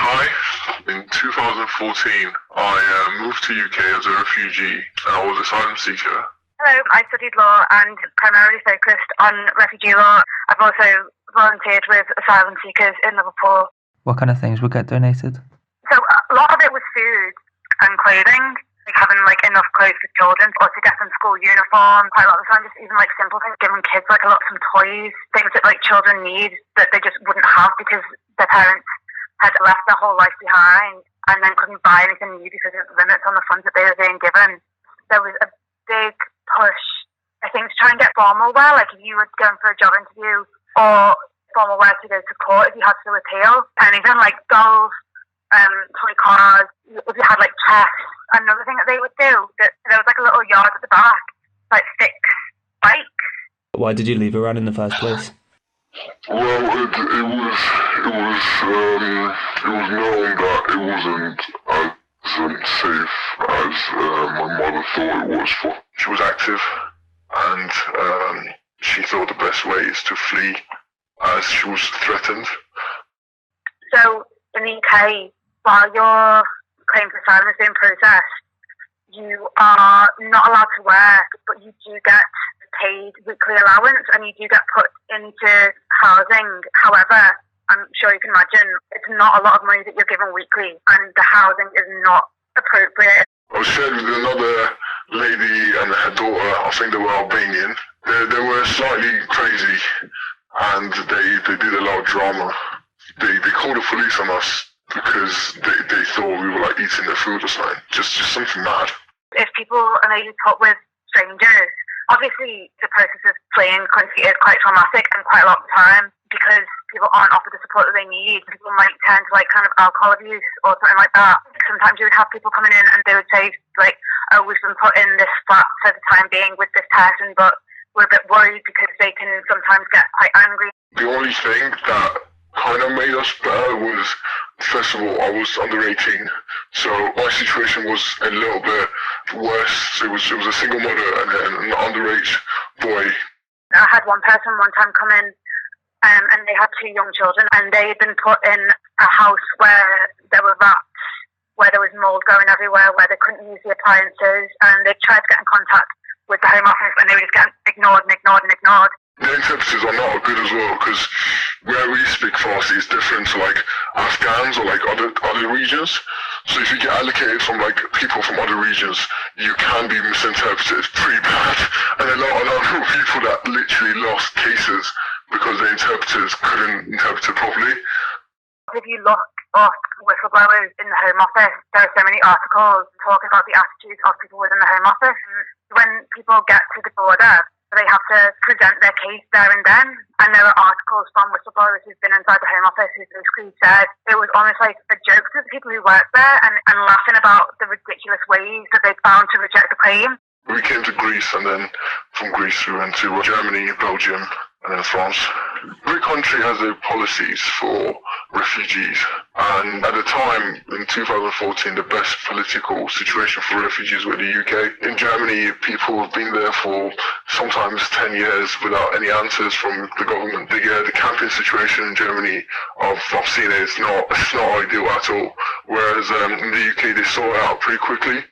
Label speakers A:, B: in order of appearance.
A: Hi. In 2014, I moved to UK as a refugee and I was an asylum seeker.
B: Hello, I studied law and primarily focused on refugee law. I've also volunteered with asylum seekers in Liverpool.
C: What kind of things would get donated?
B: So a lot of it was food and clothing, like having enough clothes for children or to get them school uniform. Quite a lot of the time, just even simple things, giving kids a lot of some toys, things that children need that they just wouldn't have because their parents had left their whole life behind and then couldn't buy anything new because of the limits on the funds that they were being given. There was a big push, I think, to try and get formal wear, if you were going for a job interview, or formal wear to go to court if you had to appeal. Anything like dolls, toy cars, if you had chess. Another thing that they would do, that there was a little yard at the back, fix bikes.
D: Why did you leave Iran in the first place?
A: Well, it was known that it wasn't as safe as my mother thought it was. She was active, and she thought the best way is to flee as she was threatened.
B: So in the UK, while your claim for asylum is being processed, you are not allowed to work, but you do get paid weekly allowance and you do get put into housing. However, I'm sure you can imagine it's not a lot of money that you're given weekly, and the housing is not appropriate.
A: I was shared with another lady and her daughter. I think they were Albanian. They were slightly crazy and they did a lot of drama. They called the police on us because they thought we were eating their food or something. Just something mad.
B: If people are maybe put with strangers, obviously the process of fleeing country is quite traumatic and quite a lot of time because people aren't offered the support that they need. People might turn to alcohol abuse or something like that. Sometimes you would have people coming in and they would say oh, we've been put in this flat for the time being with this person, but we're a bit worried because they can sometimes get quite angry.
A: The only thing that kind of made us better was, first of all, I was under 18, so my situation was a little bit worse. It was a single mother and an underage boy.
B: I had one person one time come in and they had two young children and they had been put in a house where there were rats, where there was mould going everywhere, where they couldn't use the appliances, and they tried to get in contact with the Home Office and they were just getting ignored and ignored and ignored.
A: The interpreters are not good as well because where we speak Farsi is different to Afghans or other regions. So if you get allocated from people from other regions, you can be misinterpreted pretty bad. And a lot of people that literally lost cases because the interpreters couldn't interpret it properly.
B: If you look up whistleblowers in the Home Office, there are so many articles talking about the attitudes of people within the Home Office. And when people get to the border, they have to present their case there and then. And there are articles from whistleblowers who've been inside the Home Office who basically said it was almost like a joke to the people who work there and laughing about the ridiculous ways that they found to reject the claim.
A: We came to Greece and then from Greece we went to Germany, Belgium and then France. Every country has their policies for refugees, and at the time in 2014 the best political situation for refugees were the UK. In Germany, people have been there for sometimes 10 years without any answers from the government. The camping situation in Germany, I've seen it, it's not ideal at all, whereas in the UK they sort it out pretty quickly.